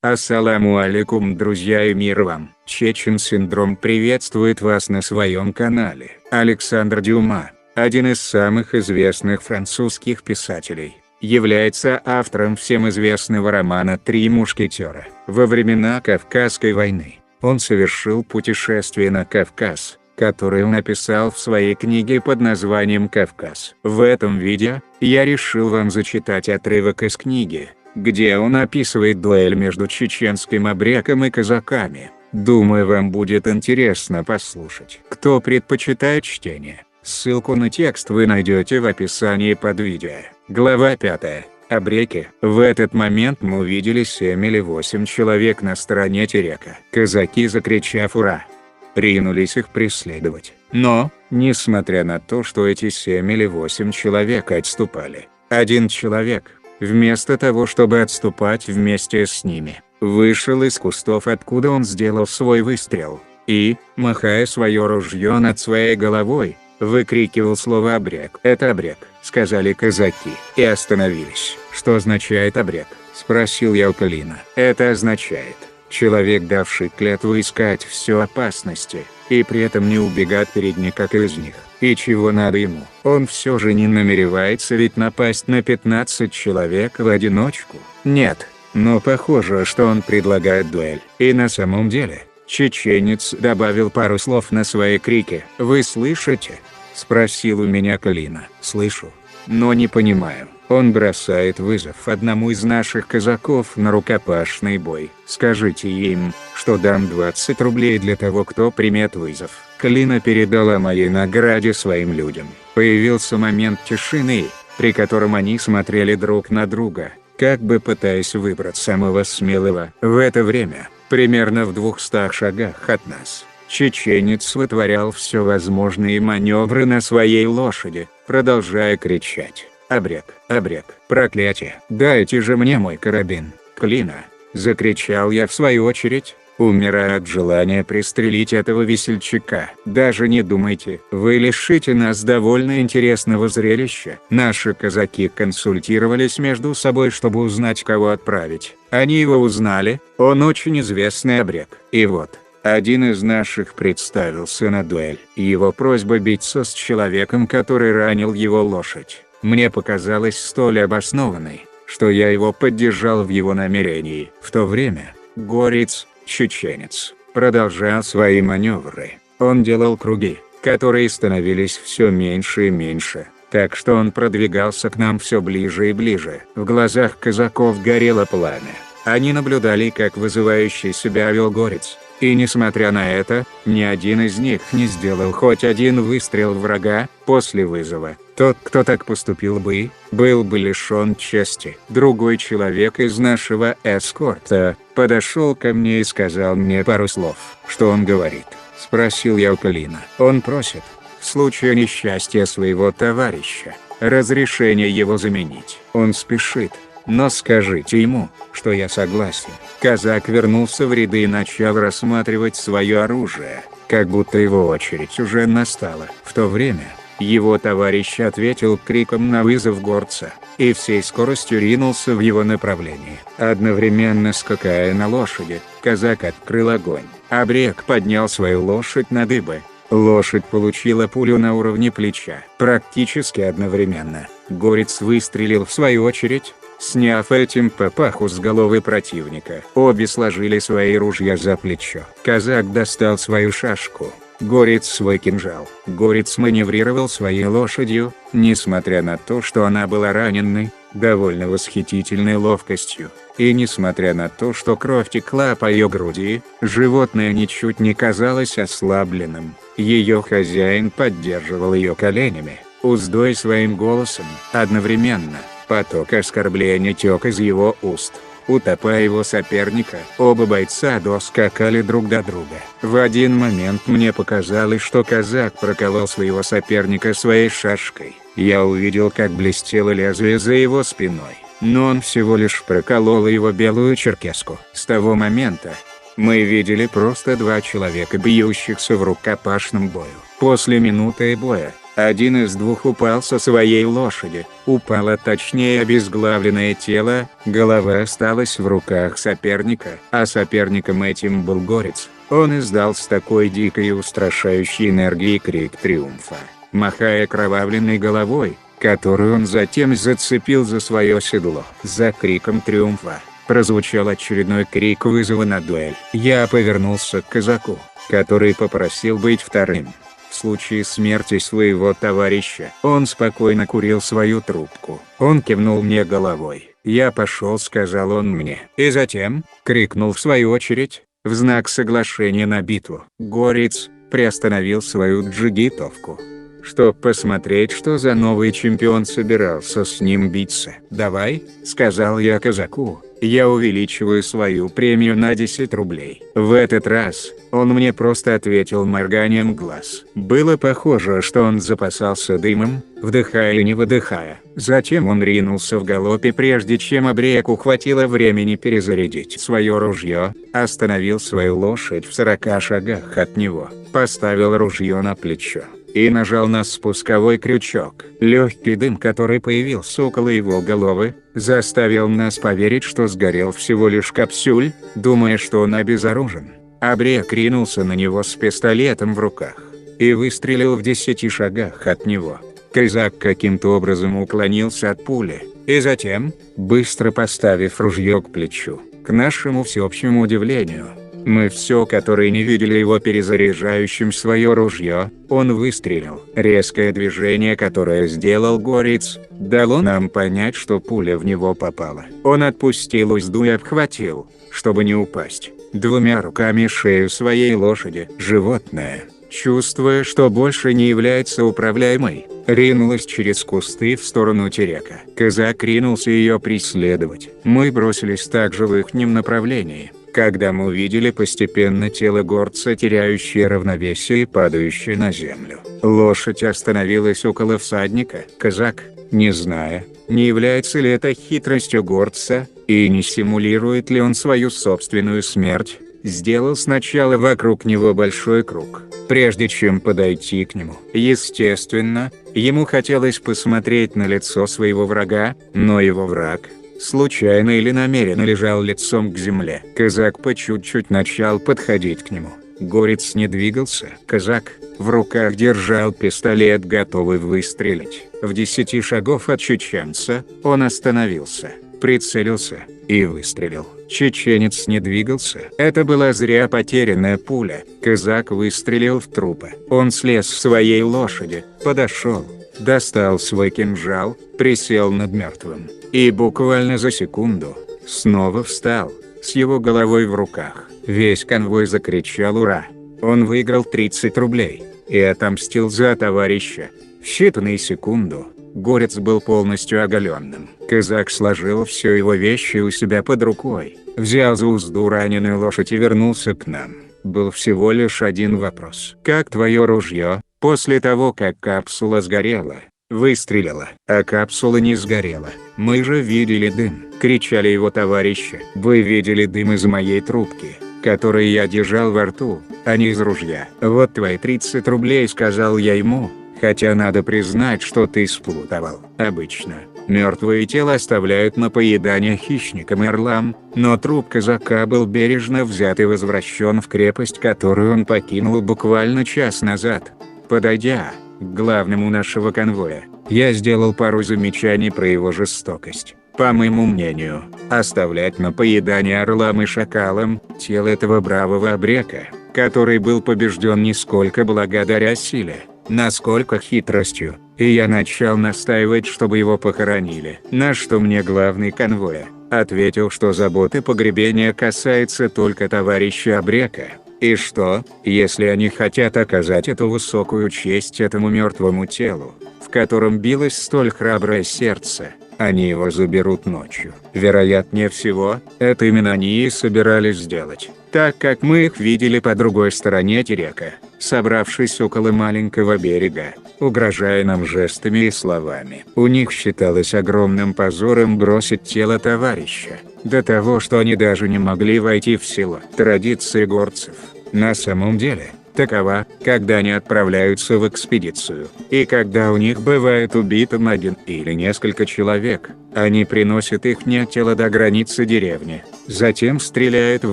Ассаламу алейкум, друзья, и мир вам. Чечен Синдром приветствует вас на своем канале. Александр Дюма, один из самых известных французских писателей, является автором всем известного романа «Три мушкетера». Во времена Кавказской войны он совершил путешествие на Кавказ, которое он написал в своей книге под названием «Кавказ». В этом видео я решил вам зачитать отрывок из книги, где он описывает дуэль между чеченским абреком и казаками. Думаю, вам будет интересно послушать. Кто предпочитает чтение, ссылку на текст вы найдете в описании под видео. Глава 5. Абреки. В этот момент мы увидели 7 или 8 человек на стороне Терека. Казаки, закричав «Ура!», ринулись их преследовать. Но, несмотря на то, что эти 7 или 8 человек отступали, один человек, вместо того, чтобы отступать вместе с ними, вышел из кустов, откуда он сделал свой выстрел, и, махая свое ружье над своей головой, выкрикивал слово «абрек». «Это абрек», — сказали казаки, и остановились. «Что означает абрек?» — спросил я у Калина. «Это означает: человек, давший клятву искать все опасности, и при этом не убегать перед никакой из них. И чего надо ему? Он все же не намеревается ведь напасть на 15 человек в одиночку? Нет, но похоже, что он предлагает дуэль». И на самом деле, чеченец добавил пару слов на свои крики. «Вы слышите?» — спросил у меня Калина. «Слышу, но не понимаю». Он бросает вызов одному из наших казаков на рукопашный бой. «Скажите им, что дам 20 рублей для того, кто примет вызов». Калина передала моей награде своим людям. Появился момент тишины, при котором они смотрели друг на друга, как бы пытаясь выбрать самого смелого. В это время, примерно в 200 шагах от нас, чеченец вытворял все возможные маневры на своей лошади, продолжая кричать: «Абрек, абрек, проклятие! Дайте же мне мой карабин, Клина!» — закричал я в свою очередь, умирая от желания пристрелить этого весельчака. «Даже не думайте, вы лишите нас довольно интересного зрелища». Наши казаки консультировались между собой, чтобы узнать, кого отправить. Они его узнали, он очень известный абрек. И вот, один из наших представился на дуэль. Его просьба биться с человеком, который ранил его лошадь, мне показалась столь обоснованной, что я его поддержал в его намерении. В то время горец, чеченец, продолжал свои маневры. Он делал круги, которые становились все меньше и меньше, так что он продвигался к нам все ближе и ближе. В глазах казаков горело пламя. Они наблюдали, как вызывающий себя вел горец. И несмотря на это, ни один из них не сделал хоть один выстрел в врага. После вызова, тот, кто так поступил бы, был бы лишен чести. Другой человек из нашего эскорта подошел ко мне и сказал мне пару слов. «Что он говорит?» — спросил я у Калина. «Он просит, в случае несчастья своего товарища, разрешения его заменить. Он спешит, но скажите ему, что я согласен». Казак вернулся в ряды и начал рассматривать свое оружие, как будто его очередь уже настала. В то время его товарищ ответил криком на вызов горца, и всей скоростью ринулся в его направлении. Одновременно скакая на лошади, казак открыл огонь. Абрек поднял свою лошадь на дыбы. Лошадь получила пулю на уровне плеча. Практически одновременно горец выстрелил в свою очередь, сняв этим папаху с головы противника. Обе сложили свои ружья за плечо. Казак достал свою шашку, горец свой кинжал. Горец маневрировал своей лошадью, несмотря на то, что она была раненной, довольно восхитительной ловкостью. И несмотря на то, что кровь текла по ее груди, животное ничуть не казалось ослабленным. Ее хозяин поддерживал ее коленями, уздой своим голосом. Одновременно поток оскорблений тек из его уст, утопая его соперника. Оба бойца доскакали друг до друга. В один момент мне показалось, что казак проколол своего соперника своей шашкой. Я увидел, как блестело лезвие за его спиной, но он всего лишь проколол его белую черкеску. С того момента мы видели просто два человека, бьющихся в рукопашном бою. После минуты боя Один из двух упал со своей лошади. Упало, точнее, обезглавленное тело, голова осталась в руках соперника, а соперником этим был горец. Он издал с такой дикой и устрашающей энергией крик триумфа, махая окровавленной головой, которую он затем зацепил за свое седло. За криком триумфа прозвучал очередной крик вызова на дуэль. Я повернулся к казаку, который попросил быть вторым. В случае смерти своего товарища, он спокойно курил свою трубку. Он кивнул мне головой. «Я пошел», — сказал он мне. И затем, крикнул в свою очередь, в знак соглашения на битву. Горец приостановил свою джигитовку, чтоб посмотреть, что за новый чемпион собирался с ним биться. «Давай», — сказал я казаку, — «я увеличиваю свою премию на 10 рублей». В этот раз он мне просто ответил морганием глаз. Было похоже, что он запасался дымом, вдыхая и не выдыхая. Затем он ринулся в галопе, прежде чем Абреку хватило времени перезарядить свое ружье, остановил свою лошадь в 40 шагах от него, поставил ружье на плечо и нажал на спусковой крючок. Легкий дым, который появился около его головы, заставил нас поверить, что сгорел всего лишь капсюль, думая, что он обезоружен. Абрек ринулся на него с пистолетом в руках и выстрелил в 10 шагах от него. Казак каким-то образом уклонился от пули, и затем, быстро поставив ружье к плечу, к нашему всеобщему удивлению, мы все, которые не видели его перезаряжающим свое ружье, он выстрелил. Резкое движение, которое сделал горец, дало нам понять, что пуля в него попала. Он отпустил узду и обхватил, чтобы не упасть, двумя руками шею своей лошади. Животное, чувствуя, что больше не является управляемой, ринулась через кусты в сторону терека. Казак ринулся ее преследовать. Мы бросились также в ихнем направлении, когда мы увидели постепенно тело горца, теряющее равновесие и падающее на землю. Лошадь остановилась около всадника. Казак, не зная, не является ли это хитростью горца, и не симулирует ли он свою собственную смерть, сделал сначала вокруг него большой круг, прежде чем подойти к нему. Естественно, ему хотелось посмотреть на лицо своего врага, но его враг, случайно или намеренно, лежал лицом к земле. Казак по чуть-чуть начал подходить к нему. Горец не двигался. Казак в руках держал пистолет, готовый выстрелить. В 10 шагов от чеченца он остановился, прицелился и выстрелил. Чеченец не двигался. Это была зря потерянная пуля. Казак выстрелил в трупа. Он слез с своей лошади, подошел, достал свой кинжал, присел над мертвым и буквально за секунду снова встал, с его головой в руках. Весь конвой закричал «Ура!». Он выиграл 30 рублей и отомстил за товарища. В считанные секунды горец был полностью оголенным. Казак сложил все его вещи у себя под рукой, взял за узду раненую лошадь и вернулся к нам. Был всего лишь один вопрос: «Как твое ружье, после того, как капсула сгорела, выстрелила?» А капсула не сгорела. «Мы же видели дым!» — кричали его товарищи. «Вы видели дым из моей трубки, который я держал во рту, а не из ружья. Вот твои 30 рублей», — сказал я ему, хотя надо признать, что ты сплутовал. Обычно мертвое тело оставляют на поедание хищникам и орлам, но труп казака был бережно взят и возвращен в крепость, которую он покинул буквально час назад. Подойдя к главному нашего конвоя, я сделал пару замечаний про его жестокость. По моему мнению, оставлять на поедание орлам и шакалам тело этого бравого Абрека, который был побежден не сколько благодаря силе, насколько хитростью, и я начал настаивать, чтобы его похоронили. На что мне главный конвоя ответил, что заботы погребения касается только товарища Абрека, и что, если они хотят оказать эту высокую честь этому мертвому телу, в котором билось столь храброе сердце, они его заберут ночью. Вероятнее всего, это именно они и собирались сделать, так как мы их видели по другой стороне терека, собравшись около маленького берега, угрожая нам жестами и словами. У них считалось огромным позором бросить тело товарища, до того, что они даже не могли войти в село. Традиции горцев, на самом деле, такова, когда они отправляются в экспедицию, и когда у них бывает убитым один или несколько человек, они приносят их тело до границы деревни, затем стреляют в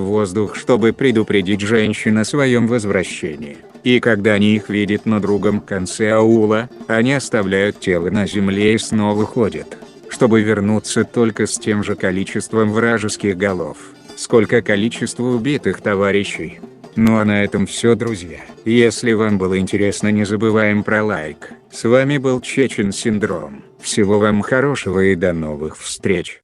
воздух, чтобы предупредить женщин о своем возвращении. И когда они их видят на другом конце аула, они оставляют тело на земле и снова ходят, чтобы вернуться только с тем же количеством вражеских голов, сколько количество убитых товарищей. Ну а на этом все, друзья. Если вам было интересно, не забываем про лайк. С вами был Чечен Синдром. Всего вам хорошего и до новых встреч.